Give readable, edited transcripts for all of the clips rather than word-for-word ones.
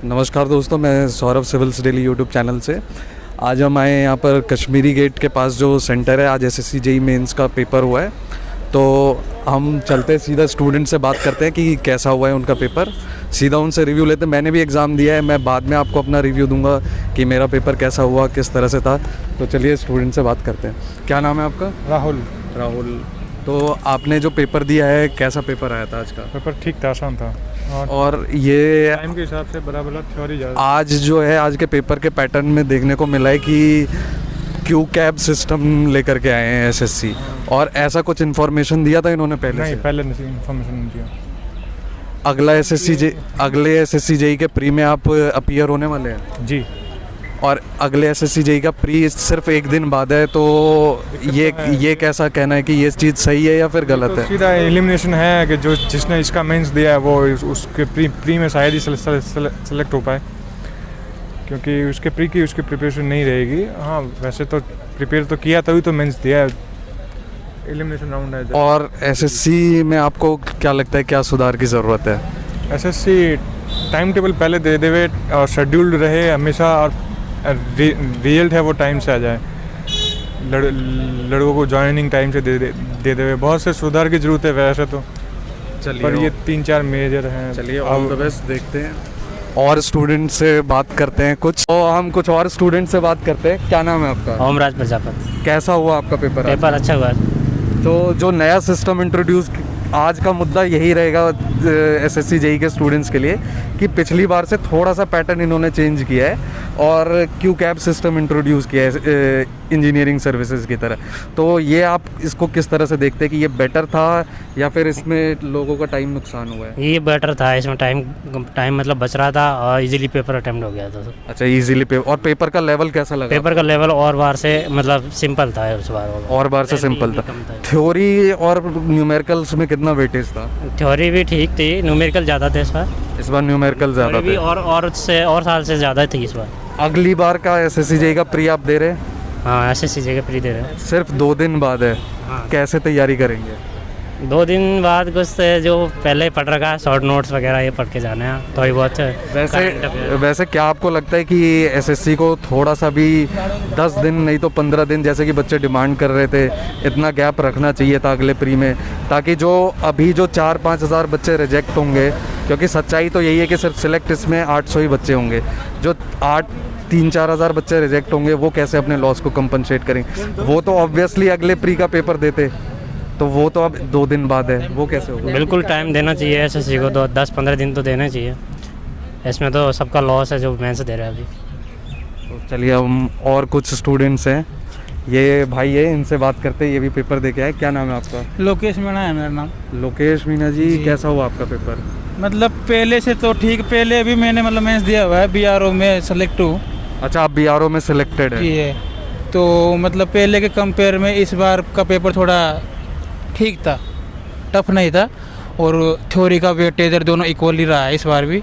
नमस्कार दोस्तों, मैं Saurabh civils daily YouTube channel से। आज हम आए यहाँ पर कश्मीरी गेट के पास जो सेंटर है। आज एसएससी जेईई मेंस का पेपर हुआ है, तो हम चलते सीधा स्टूडेंट से बात करते हैं कि कैसा हुआ है उनका पेपर। सीधा उनसे रिव्यू लेते हैं। मैंने भी एग्ज़ाम दिया है, मैं बाद में आपको अपना रिव्यू दूंगा कि मेरा पेपर कैसा हुआ, किस तरह से था। तो चलिए स्टूडेंट से बात करते हैं। क्या नाम है आपका? राहुल। तो आपने जो पेपर दिया है, कैसा पेपर आया था आज का? पेपर ठीक था, आसान था और ये टाइम के हिसाब से बराबर थ्योरी ज़्यादा। आज जो है, आज के पेपर के पैटर्न में देखने को मिला है कि क्यू कैब सिस्टम लेकर के आए हैं एसएससी। और ऐसा कुछ इन्फॉर्मेशन दिया था इन्होंने पहले नहीं, से? पहले इन्फॉर्मेशन नहीं दिया। अगले एसएससी जेईई के प्री में आप अपीयर होने वाले हैं जी। और अगले एसएससी जेईई का प्री सिर्फ एक दिन बाद है, तो ये कैसा कहना है कि ये चीज़ सही है या फिर गलत तो है? सीधा एलिमिनेशन है कि जो जिसने इसका मेंस दिया है वो उसके प्री में शायद ही सेलेक्ट हो पाए, क्योंकि उसके प्री की उसकी प्रिपरेशन नहीं रहेगी। हाँ, वैसे तो प्रिपेयर तो किया तभी तो मेंस दिया है। एलिमिनेशन राउंड है। और एसएससी में आपको क्या लगता है, क्या सुधार की ज़रूरत है? एसएससी टाइम टेबल पहले दे देवे और शेड्यूल्ड रहे हमेशा, और रिजल्ट है वो टाइम से आ जाए। लड़कों को ज्वाइनिंग टाइम से दे देवे। बहुत से सुधार की ज़रूरत है वैसे तो, पर ये 3-4 मेजर हैं। चलिए, ऑल द बेस्ट। देखते हैं और स्टूडेंट से बात करते हैं कुछ। तो हम कुछ और स्टूडेंट से बात करते हैं। क्या नाम है आपका? ओमराज प्रजापति। कैसा हुआ आपका पेपर? पेपर अच्छा हुआ। तो जो नया सिस्टम इंट्रोड्यूस, आज का मुद्दा यही रहेगा एसएससी जेईई के स्टूडेंट्स के लिए कि पिछली बार से थोड़ा सा पैटर्न इन्होंने चेंज किया है और क्यू कैब सिस्टम इंट्रोड्यूस किया है इंजीनियरिंग सर्विसेज की तरह। तो ये आप इसको किस तरह से देखते हैं कि ये बेटर था या फिर इसमें लोगों का टाइम नुकसान हुआ है? ये बेटर था, इसमें टाइम मतलब बच रहा था और इजीली पेपर अटेम्प्ट हो गया था। अच्छा, इजीली और पेपर का लेवल कैसा लगा? पेपर का लेवल और बार से मतलब सिंपल था, उस बार और बार से सिंपल था। थ्योरी और न्यूमेरिकल्स में कितना वेटेज था? थ्योरी भी ठीक थी, न्यूमेरिकल ज़्यादा थे इस बार न्यूमेरिकल ज़्यादा थे और साल से ज़्यादा थी इस बार। अगली बार का एसएससी जेईई का प्री आप दे रहे हैं? हाँ, एसएससी जेईई का प्री दे रहे हैं। सिर्फ 2 दिन बाद है। हाँ। कैसे तैयारी करेंगे? 2 दिन बाद कुछ जो पहले पढ़ रखा है, शॉर्ट नोट्स वगैरह ये पढ़ के जाने हैं तो ही बहुत। वैसे क्या आपको लगता है कि एसएससी को थोड़ा सा भी 10 दिन नहीं तो 15 दिन, जैसे कि बच्चे डिमांड कर रहे थे, इतना गैप रखना चाहिए था अगले प्री में, ताकि जो अभी जो 4-5 हज़ार बच्चे रिजेक्ट होंगे, क्योंकि सच्चाई तो यही है कि सिर्फ सिलेक्ट इसमें 800 ही बच्चे होंगे, जो 3-4 हज़ार बच्चे रिजेक्ट होंगे वो कैसे अपने लॉस को कंपनसेट करेंगे? वो तो ऑब्वियसली अगले प्री का पेपर देते, तो वो तो अब 2 दिन बाद है, वो कैसे होगा? बिल्कुल टाइम देना चाहिए एसएससी को, 10-15 दिन तो देना चाहिए। इसमें तो सबका लॉस है जो मेंस दे रहा है अभी। तो चलिए, हम और कुछ स्टूडेंट्स हैं, ये भाई है, इनसे बात करते हैं। ये भी पेपर दे के आए। क्या नाम है आपका? लोकेश मीणा है मेरा नाम। लोकेश मीणा जी। कैसा हुआ आपका पेपर? मतलब पहले से तो ठीक, पहले अभी मैंने मतलब मेंस दिया हुआ है, बीआरओ में सेलेक्ट हूँ। अच्छा, आप बीआरओ में सिलेक्टेड है? तो मतलब पहले के कंपेयर में इस बार का पेपर थोड़ा ठीक था, टफ नहीं था, और थ्योरी का वेटेज दोनों इक्वली रहा है इस बार भी।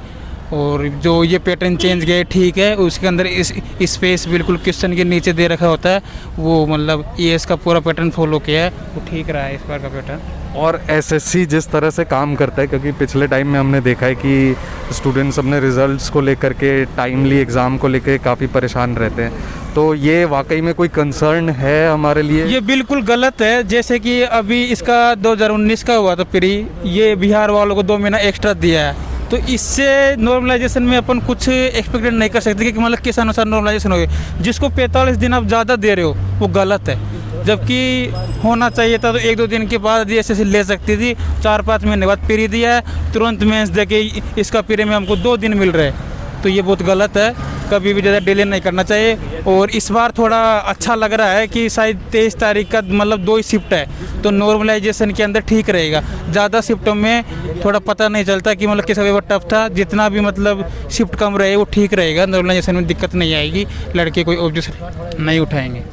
और जो ये पैटर्न चेंज गए ठीक है, उसके अंदर इस स्पेस बिल्कुल क्वेश्चन के नीचे दे रखा होता है, वो मतलब ईएस का पूरा पैटर्न फॉलो किया है, वो ठीक रहा है इस बार का पैटर्न। और एसएससी जिस तरह से काम करता है, क्योंकि पिछले टाइम में हमने देखा है कि स्टूडेंट्स अपने रिजल्ट्स को लेकर के, टाइमली एग्ज़ाम को लेकर काफ़ी परेशान रहते हैं, तो ये वाकई में कोई कंसर्न है हमारे लिए? ये बिल्कुल गलत है। जैसे कि अभी इसका 2019 का हुआ था प्री, ये बिहार वालों को 2 महीना एक्स्ट्रा दिया है, तो इससे नॉर्मलाइजेशन में अपन कुछ एक्सपेक्टेड नहीं कर सकते कि मतलब किस अनुसार नॉर्मलाइजेशन हो। जिसको 45 दिन आप ज़्यादा दे रहे हो वो गलत है, जबकि होना चाहिए था तो 1-2 दिन के बाद एसएससी ले सकती थी। 4-5 महीने बाद प्री दिया है, तुरंत मेंस दे के इसका प्री में हमको 2 दिन मिल रहे हैं, तो ये बहुत गलत है। कभी भी ज़्यादा डिले नहीं करना चाहिए। और इस बार थोड़ा अच्छा लग रहा है कि शायद 23 तारीख का मतलब 2 ही शिफ्ट है, तो नॉर्मलाइजेशन के अंदर ठीक रहेगा। ज़्यादा शिफ्टों में थोड़ा पता नहीं चलता कि मतलब किस पेपर टफ था। जितना भी मतलब शिफ्ट कम रहे वो ठीक रहेगा, नॉर्मलाइजेशन में दिक्कत नहीं आएगी, लड़के कोई ऑब्जेक्शन नहीं उठाएंगे।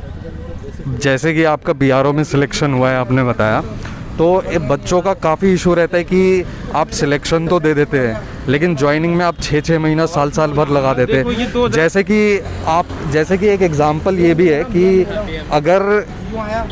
जैसे कि आपका बीआरओ में सिलेक्शन हुआ है, आपने बताया, तो बच्चों का काफ़ी इशू रहता है कि आप सिलेक्शन तो दे देते हैं, लेकिन ज्वाइनिंग में आप 6-6 महीना साल भर लगा देते देखो, ये हैं। जैसे कि एक एग्जांपल ये भी है कि अगर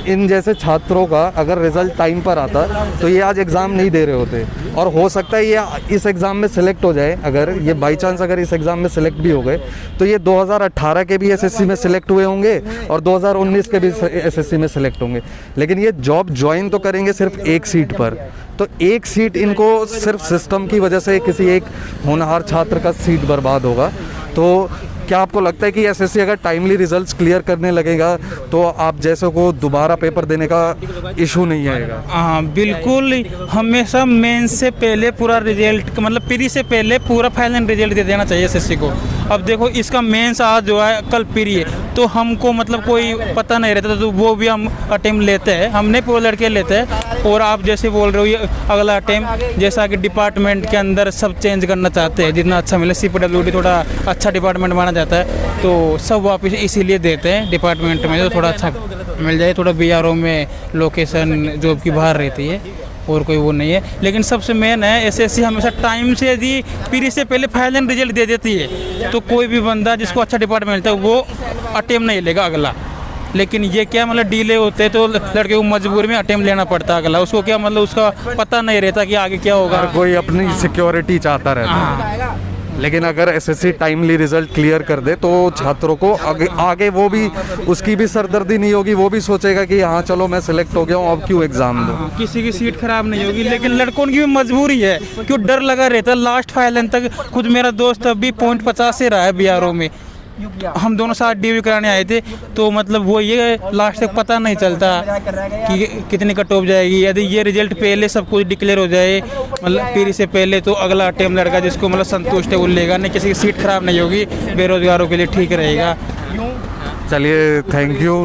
इन जैसे छात्रों का अगर रिज़ल्ट टाइम पर आता तो ये आज एग्ज़ाम नहीं दे रहे होते, और हो सकता है ये इस एग्ज़ाम में सिलेक्ट हो जाए। अगर ये बाई चांस अगर इस एग्ज़ाम में सिलेक्ट भी हो गए तो ये 2018 के भी एसएससी में सिलेक्ट हुए होंगे और 2019 के भी एसएससी में सिलेक्ट होंगे, लेकिन ये जॉब ज्वाइन तो करेंगे सिर्फ एक सीट पर। तो एक सीट इनको सिर्फ सिस्टम की वजह से किसी एक होनहार छात्र का सीट बर्बाद होगा। तो क्या आपको लगता है कि एसएससी अगर टाइमली रिजल्ट्स क्लियर करने लगेगा तो आप जैसे को दोबारा पेपर देने का इशू नहीं आएगा? हाँ बिल्कुल, हमेशा मेंस से पहले पूरा रिजल्ट मतलब प्री से पहले पूरा फाइनल रिजल्ट दे देना चाहिए एसएससी को। अब देखो इसका मेंस आज जो है कल प्री है, तो हमको मतलब कोई पता नहीं रहता, तो वो भी हम अटेम्प्ट लेते हैं, हमने पूरे लड़के लेते हैं। और आप जैसे बोल रहे हो ये अगला अटेम्प्ट, जैसा कि डिपार्टमेंट के अंदर सब चेंज करना चाहते हैं, जितना अच्छा मिले, CPWD थोड़ा अच्छा डिपार्टमेंट माना जाता है, तो सब वापस इसीलिए देते हैं डिपार्टमेंट में, जो थोड़ा अच्छा मिल जाए। थोड़ा BRO में लोकेशन जॉब की बाहर रहती है और कोई वो नहीं है। लेकिन सबसे मेन है एसएससी हमेशा टाइम से यदि प्री से पहले फाइनल रिजल्ट दे देती है तो कोई भी बंदा जिसको अच्छा डिपार्टमेंट मिलता है वो अटेम्प्ट नहीं लेगा अगला। लेकिन ये क्या मतलब डिले होते हैं तो लड़के को मजबूरी में अटेम्प्ट लेना पड़ता है अगला, उसको क्या मतलब उसका पता नहीं रहता कि आगे क्या होगा। हर कोई अपनी सिक्योरिटी चाहता रहता है, लेकिन अगर एसएससी टाइमली रिजल्ट क्लियर कर दे तो छात्रों को आगे वो भी उसकी भी सरदर्दी नहीं होगी, वो भी सोचेगा कि हाँ चलो मैं सिलेक्ट हो गया हूँ, अब क्यों एग्जाम दो। किसी की सीट खराब नहीं होगी। लेकिन लड़कों की भी मजबूरी है, क्यों डर लगा रहता है लास्ट फाइनल तक। खुद मेरा दोस्त अभी 0.50 से रहा है BRO में, हम दोनों साथ DV कराने आए थे, तो मतलब वो ये लास्ट तक पता नहीं चलता कि कितनी कट ऑफ जाएगी। यदि ये रिजल्ट पहले सब कुछ डिक्लेयर हो जाए मतलब प्री से पहले, तो अगला अटेम्प्ट लड़का जिसको मतलब संतुष्ट है वो लेगा, नहीं किसी की सीट खराब नहीं होगी, बेरोजगारों के लिए ठीक रहेगा। चलिए थैंक यू।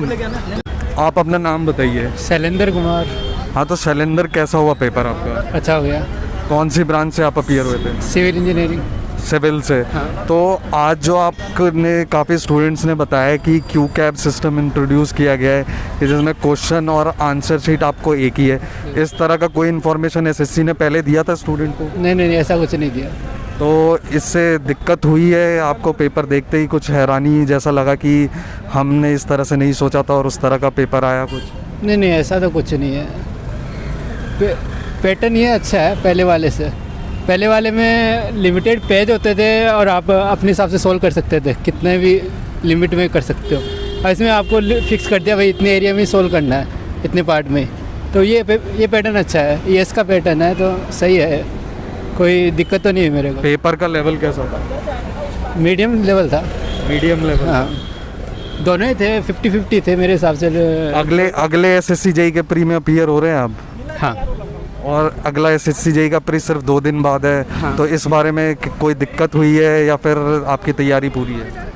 आप अपना नाम बताइए। शैलेंद्र कुमार। हाँ तो शैलेंद्र, कैसा हुआ पेपर आपका? अच्छा हो गया। कौन सी ब्रांच से आप अपीयर हुए थे? Civil engineering. सिविल से। हाँ। तो आज जो आपने काफ़ी स्टूडेंट्स ने बताया कि QCAB सिस्टम इंट्रोड्यूस किया गया है कि जिसमें क्वेश्चन और आंसर शीट आपको एक ही है, इस तरह का कोई इन्फॉर्मेशन एसएससी ने पहले दिया था स्टूडेंट को? नहीं ऐसा कुछ नहीं दिया। तो इससे दिक्कत हुई है आपको? पेपर देखते ही कुछ हैरानी जैसा लगा कि हमने इस तरह से नहीं सोचा था और उस तरह का पेपर आया कुछ? नहीं ऐसा तो कुछ नहीं है। पैटर्न ये अच्छा है पहले वाले से। पहले वाले में लिमिटेड पेज होते थे और आप अपने हिसाब से सोल्व कर सकते थे, कितने भी लिमिट में कर सकते हो। और इसमें आपको फिक्स कर दिया भाई इतने एरिया में सोल्व करना है, इतने पार्ट में। तो ये पैटर्न अच्छा है, ये इसका पैटर्न है तो सही है, कोई दिक्कत तो नहीं है मेरे को। पेपर का लेवल कैसा था? मीडियम लेवल था। Medium level? हाँ दोनों ही थे, 50-50 थे मेरे हिसाब से। अगले SSC JEE के प्री में अपीयर हो रहे हैं आप? हाँ। और अगला SSC JEE का प्री सिर्फ 2 दिन बाद है। हाँ। तो इस बारे में कोई दिक्कत हुई है या फिर आपकी तैयारी पूरी है?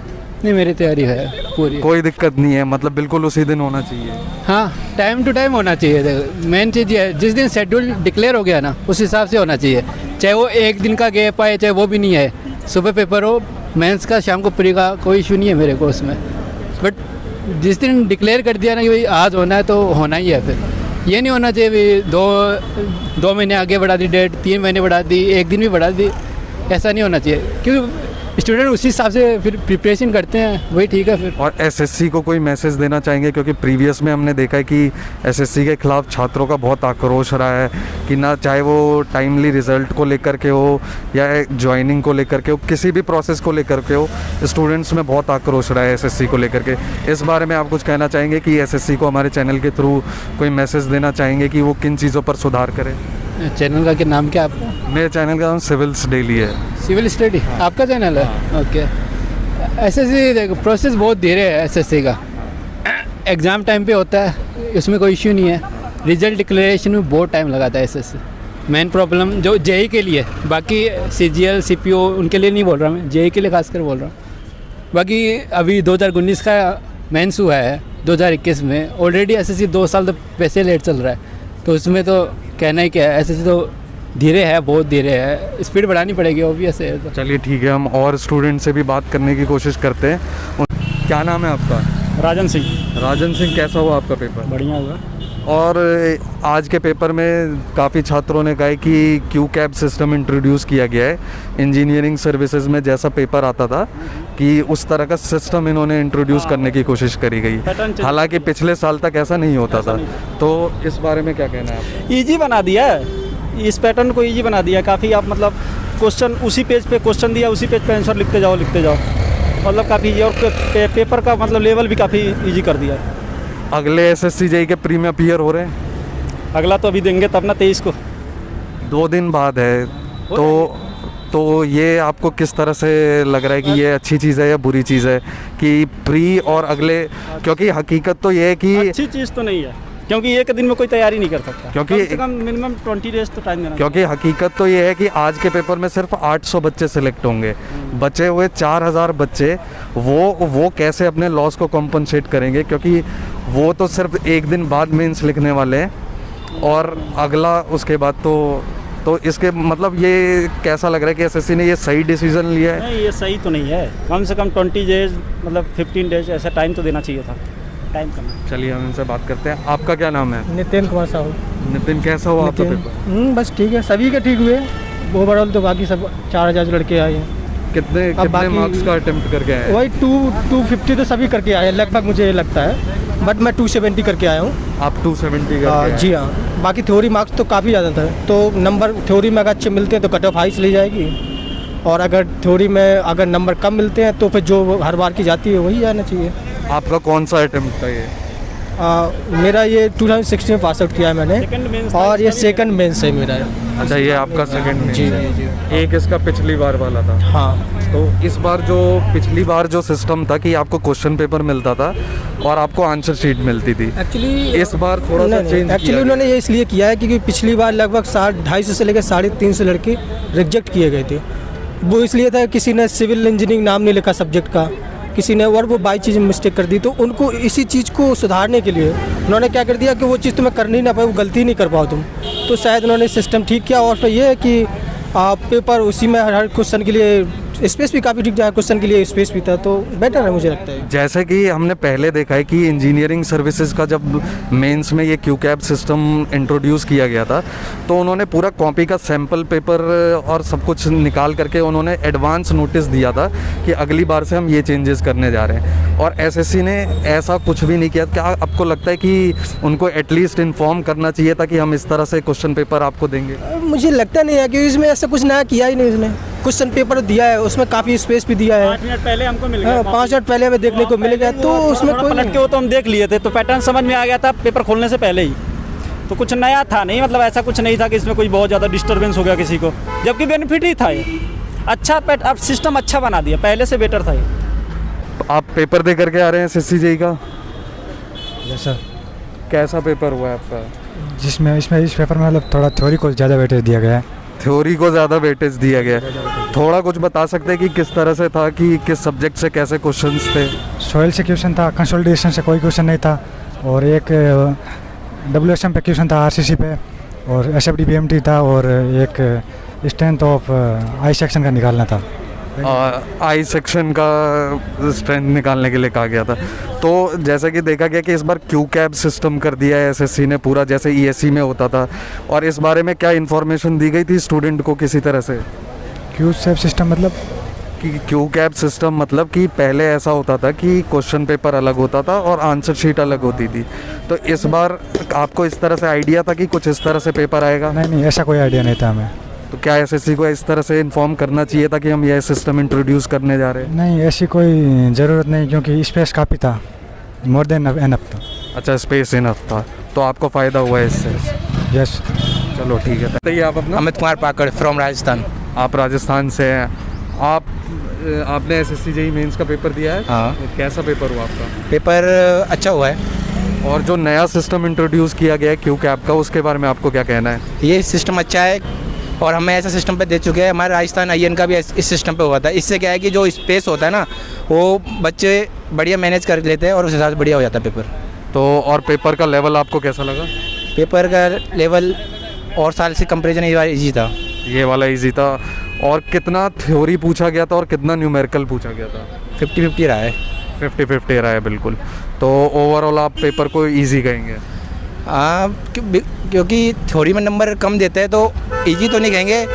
नहीं मेरी तैयारी है पूरी। कोई दिक्कत नहीं है, मतलब बिल्कुल उसी दिन होना चाहिए? हाँ टाइम टू टाइम होना चाहिए। मेन चीज़ ये है, जिस दिन शेड्यूल डिक्लेयर हो गया ना उस हिसाब से होना चाहिए, चाहे वो एक दिन का गैप आए चाहे वो भी नहीं है। सुबह पेपर हो मेंस का, शाम को प्री का, कोई इशू नहीं है मेरे को उसमें। बट जिस दिन डिक्लेयर कर दिया ना कि भाई आज होना है तो होना ही है। फिर ये नहीं होना चाहिए भाई 2 महीने आगे बढ़ा दी डेट, 3 महीने बढ़ा दी, 1 दिन भी बढ़ा दी, ऐसा नहीं होना चाहिए। क्योंकि स्टूडेंट उसी हिसाब से फिर प्रिपरेशन करते हैं, वही ठीक है फिर। और एसएससी को कोई मैसेज देना चाहेंगे? क्योंकि प्रीवियस में हमने देखा है कि एसएससी के खिलाफ छात्रों का बहुत आक्रोश रहा है कि ना चाहे वो टाइमली रिजल्ट को लेकर के हो या ज्वाइनिंग को लेकर के हो, किसी भी प्रोसेस को लेकर के हो, स्टूडेंट्स में बहुत आक्रोश रहा है एसएससी को लेकर के। इस बारे में आप कुछ कहना चाहेंगे कि एसएससी को हमारे चैनल के थ्रू कोई मैसेज देना चाहेंगे कि वो किन चीज़ों पर सुधार करें? चैनल का क्या नाम क्या आपका? मेरे चैनल का नाम सिविल्स डेली है। सिविल स्टडी आपका चैनल है? ओके। एसएससी देखो प्रोसेस बहुत धीरे है एसएससी का। एग्ज़ाम टाइम पे होता है, उसमें कोई इश्यू नहीं है। रिजल्ट डिक्लेरेशन में बहुत टाइम लगाता है एसएससी। मेन प्रॉब्लम जो जेई के लिए, बाकी CGL CPO उनके लिए नहीं बोल रहा मैं, जेई के लिए खासकर बोल रहा हूँ। बाकी अभी 2019 का मेंस हुआ है 2021 में, ऑलरेडी एसएससी 2 साल तो वैसे लेट चल रहा है, तो उसमें तो कहना ही क्या है, एसएससी तो धीरे है, बहुत धीरे है, स्पीड बढ़ानी पड़ेगी ऑब्वियस है। तो चलिए ठीक है, हम और स्टूडेंट से भी बात करने की कोशिश करते हैं। क्या नाम है आपका? राजन सिंह। राजन सिंह, कैसा हुआ आपका पेपर? बढ़िया हुआ। और आज के पेपर में काफ़ी छात्रों ने कहा है कि क्यू कैब सिस्टम इंट्रोड्यूस किया गया है इंजीनियरिंग सर्विसेज में, जैसा पेपर आता था कि उस तरह का सिस्टम इन्होंने इंट्रोड्यूस करने की कोशिश करी गई, हालांकि पिछले साल तक ऐसा नहीं होता था। तो इस बारे में क्या कहना है आपका? इजी बना दिया है, इस पैटर्न को इजी बना दिया है काफ़ी। आप मतलब क्वेश्चन उसी पेज पे क्वेश्चन दिया, उसी पेज पे आंसर लिखते जाओ मतलब काफ़ी इजी। और पेपर का मतलब लेवल भी काफ़ी इजी कर दिया है। अगले एसएससी जेईई के प्री में अपीयर हो रहे हैं? अगला तो अभी देंगे तब ना, 23 को। 2 दिन बाद है। तो ये आपको किस तरह से लग रहा है कि ये अच्छी चीज़ है या बुरी चीज़ है कि प्री और अगले, क्योंकि हकीकत तो ये है कि अच्छी चीज़ तो नहीं है, क्योंकि एक दिन में कोई तैयारी नहीं कर सकता, क्योंकि कम से कम मिनिमम 20 डेज तो टाइम देना। क्योंकि हकीकत तो ये है कि आज के पेपर में सिर्फ 800 बच्चे सिलेक्ट होंगे, बचे हुए 4000 बच्चे वो कैसे अपने लॉस को कॉम्पनसेट करेंगे, क्योंकि वो तो सिर्फ एक दिन बाद मेंस लिखने वाले हैं और अगला उसके बाद तो इसके मतलब ये कैसा लग रहा है कि एसएससी ने ये सही डिसीजन लिया है? नहीं, ये सही तो नहीं है। कम से कम 20 डेज मतलब 15 डेज ऐसा टाइम तो देना चाहिए था, टाइम करना। चलिए हम इनसे बात करते हैं। आपका क्या नाम है? नितिन कुमार साहू। नितिन, कैसा हुआ आपका पेपर? बस ठीक है, सभी के ठीक हुए। ओवरऑल तो बाकी सब 4000 लड़के आए हैं। कितने मार्क्स का अटेम्प्ट करके आए? वही 250 तो सभी करके आए हैं लगभग, मुझे लगता है। बट मैं 270 करके आया हूँ। आप 270 करके आए? जी हाँ। बाकी थ्योरी मार्क्स तो काफ़ी ज़्यादा था, तो नंबर थ्योरी में अगर अच्छे मिलते हैं तो कट ऑफ हाई चली जाएगी, और अगर थ्योरी में अगर नंबर कम मिलते हैं तो फिर जो हर बार की जाती है वही जाना चाहिए। आपका कौन सा अटेम्प्ट था ये? मेरा ये 2016 में पास आउट किया है मैंने, और ये सेकंड मेंस है मेरा। अच्छा, ये आपका सेकंड में? जी जी। एक इसका पिछली बार वाला था। हाँ। तो इस बार पिछली बार जो सिस्टम था कि आपको क्वेश्चन पेपर मिलता था और आपको आंसर शीट मिलती थी, एक्चुअली इस बार थोड़ा सा चेंज एक्चुअली उन्होंने ये इसलिए किया है क्योंकि पिछली बार लगभग 250 से लेकर 350 लड़के रिजेक्ट किए गए थे। वो इसलिए था किसी ने सिविल इंजीनियरिंग नाम नहीं लिखा सब्जेक्ट का, किसी ने, और वो बाई चीज़ मिस्टेक कर दी। तो उनको इसी चीज़ को सुधारने के लिए उन्होंने क्या कर दिया कि वो चीज़ तुम्हें करनी ना पाए, वो गलती नहीं कर पाओ तुम। तो शायद उन्होंने सिस्टम ठीक किया, और फिर ये है कि पेपर उसी में हर क्वेश्चन के लिए स्पेस भी काफ़ी ठीक, क्वेश्चन के लिए स्पेस भी था, तो बेटर है मुझे लगता है। जैसे कि हमने पहले देखा है कि इंजीनियरिंग सर्विसेज का जब मेंस में ये क्यू कैब सिस्टम इंट्रोड्यूस किया गया था तो उन्होंने पूरा कॉपी का सैम्पल पेपर और सब कुछ निकाल करके उन्होंने एडवांस नोटिस दिया था कि अगली बार से हम ये चेंजेस करने जा रहे हैं, और एसएससी ने ऐसा कुछ भी नहीं किया। क्या आपको लगता है कि उनको एटलीस्ट इन्फॉर्म करना चाहिए था कि हम इस तरह से क्वेश्चन पेपर आपको देंगे? मुझे लगता नहीं है कि इसमें ऐसा कुछ नया किया ही नहीं। उसने क्वेश्चन पेपर दिया है, उसमें काफ़ी स्पेस भी दिया है। 5 मिनट पहले हमको मिल गया। 5 मिनट पहले हमें देखने को मिल गया, तो उसमें कोई पलट के वो तो हम देख लिए थे, तो पैटर्न समझ में आ गया था पेपर खोलने से पहले ही। तो कुछ नया था नहीं, मतलब ऐसा कुछ नहीं था कि इसमें कोई बहुत ज़्यादा डिस्टर्बेंस हो गया किसी को, जबकि बेनिफिट ही था ये। अच्छा अब सिस्टम अच्छा बना दिया, पहले से बेटर था ये। आप पेपर दे करके आ रहे हैं एसएससी जेईई का? Yes sir. कैसा पेपर हुआ है आपका? जिसमें इस पेपर में मतलब थोड़ा थ्योरी को ज़्यादा वेटेज दिया गया है। थ्योरी को ज़्यादा वेटेज दिया गया है। थोड़ा कुछ बता सकते हैं कि किस तरह से था, कि किस सब्जेक्ट से कैसे क्वेश्चंस थे? सॉइल से क्वेश्चन था, कंसोलिडेशन से कोई क्वेश्चन नहीं था, और एक WSM पे क्वेश्चन था RCC पे, और SFD BMT था, और एक स्ट्रेंथ ऑफ आई सेक्शन का निकालना था। आई सेक्शन का स्ट्रेंथ निकालने के लिए कहा गया था। तो जैसा कि देखा गया कि इस बार क्यू कैब सिस्टम कर दिया है एसएससी ने पूरा, जैसे ESE में होता था। और इस बारे में क्या इन्फॉर्मेशन दी गई थी स्टूडेंट को किसी तरह से? क्यू कैब सिस्टम मतलब कि क्यू कैब सिस्टम मतलब कि पहले ऐसा होता था कि क्वेश्चन पेपर अलग होता था और आंसर शीट अलग होती थी। तो इस बार आपको इस तरह से आइडिया था कि कुछ इस तरह से पेपर आएगा? नहीं, ऐसा कोई आइडिया नहीं था हमें। तो क्या एसएससी को इस तरह से इन्फॉर्म करना चाहिए था कि हम यह सिस्टम इंट्रोड्यूस करने जा रहे हैं? नहीं, ऐसी कोई ज़रूरत नहीं, क्योंकि स्पेस काफ़ी था, मोर देन एनफ था। अच्छा, स्पेस इनफ था, तो आपको फ़ायदा हुआ है इससे? यस। चलो ठीक है। बताइए आप अपना। अमित कुमार पाकड़ फ्रॉम राजस्थान। आप राजस्थान से हैं। आपने एसएससी जेईई मेंस का पेपर दिया है? हाँ। कैसा पेपर हुआ आपका? पेपर अच्छा हुआ है। और जो नया सिस्टम इंट्रोड्यूस किया गया है क्यू कैब का, उसके बारे में आपको क्या कहना है? ये सिस्टम अच्छा है, और हमें ऐसा सिस्टम पे दे चुके हैं। हमारे राजस्थान IN का भी इस सिस्टम पे हुआ था। इससे क्या है कि जो स्पेस होता है ना, वो बच्चे बढ़िया मैनेज कर लेते हैं और उस हिसाब से बढ़िया हो जाता है पेपर। तो और पेपर का लेवल आपको कैसा लगा? पेपर का लेवल और साल से कंपेरिजन ये वाला ईजी था। ये वाला ईजी था। और कितना थ्योरी पूछा गया था और कितना न्यूमेरिकल पूछा गया था? 50-50 रहा है। 50-50 रहा है, बिल्कुल। तो ओवरऑल आप पेपर को ईजी कहेंगे? क्योंकि थ्योरी में नंबर कम देते हैं तो इजी तो नहीं कहेंगे,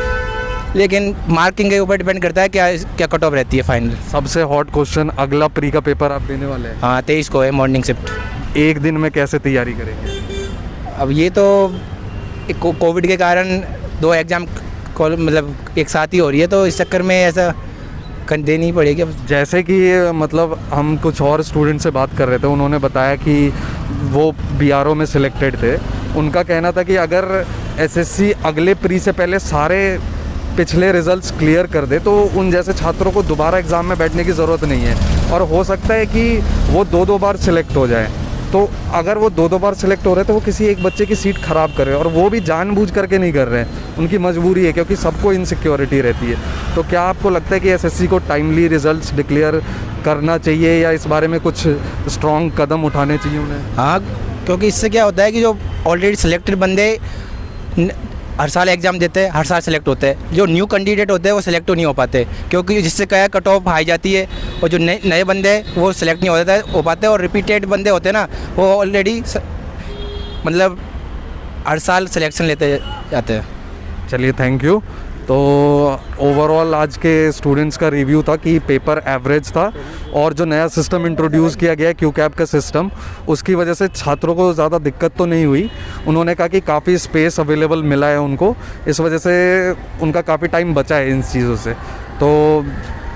लेकिन मार्किंग के ऊपर डिपेंड करता है क्या क्या कट ऑफ रहती है फाइनल। सबसे हॉट क्वेश्चन, अगला प्री का पेपर आप देने वाले हैं? हाँ 23 को है मॉर्निंग शिफ्ट। एक दिन में कैसे तैयारी करेंगे? अब ये तो कोविड के कारण 2 एग्ज़ाम मतलब एक साथ ही हो रही है, तो इस चक्कर में ऐसा देनी पड़ेगी। अब जैसे कि मतलब हम कुछ और स्टूडेंट से बात कर रहे थे, उन्होंने बताया कि वो BRO में सिलेक्टेड थे। उनका कहना था कि अगर SSC अगले प्री से पहले सारे पिछले रिजल्ट्स क्लियर कर दे तो उन जैसे छात्रों को दोबारा एग्ज़ाम में बैठने की ज़रूरत नहीं है, और हो सकता है कि वो 2 बार सिलेक्ट हो जाए। तो अगर वो 2 बार सिलेक्ट हो रहे हैं तो वो किसी एक बच्चे की सीट ख़राब कर रहे हैं, और वो भी जानबूझ करके नहीं कर रहे हैं, उनकी मजबूरी है, क्योंकि सबको इनसिक्योरिटी रहती है। तो क्या आपको लगता है कि SSC को टाइमली रिजल्ट्स डिक्लेयर करना चाहिए, या इस बारे में कुछ स्ट्रॉन्ग कदम उठाने चाहिए उन्हें? हाँ, क्योंकि इससे क्या होता है कि जो ऑलरेडी सिलेक्टेड बंदे हर साल एग्ज़ाम देते हैं, हर साल सेलेक्ट होते हैं, जो न्यू कैंडिडेट होते हैं वो सिलेक्ट नहीं हो पाते, क्योंकि जिससे क्या है कट ऑफ हाई जाती है, और जो नए बंदे हैं वो सिलेक्ट नहीं हो पाते, और रिपीटेड बंदे होते हैं ना वो ऑलरेडी मतलब हर साल सिलेक्शन लेते जाते हैं। चलिए, थैंक यू। तो ओवरऑल आज के स्टूडेंट्स का रिव्यू था कि पेपर एवरेज था, और जो नया सिस्टम इंट्रोड्यूस किया गया है QCAP का सिस्टम, उसकी वजह से छात्रों को ज़्यादा दिक्कत तो नहीं हुई। उन्होंने कहा कि काफ़ी स्पेस अवेलेबल मिला है उनको, इस वजह से उनका काफ़ी टाइम बचा है इन चीज़ों से। तो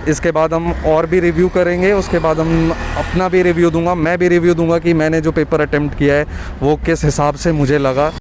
इसके बाद हम और भी रिव्यू करेंगे, उसके बाद हम अपना भी रिव्यू दूंगा, मैं भी रिव्यू दूंगा कि मैंने जो पेपर अटेम्प्ट किया है वो किस हिसाब से मुझे लगा।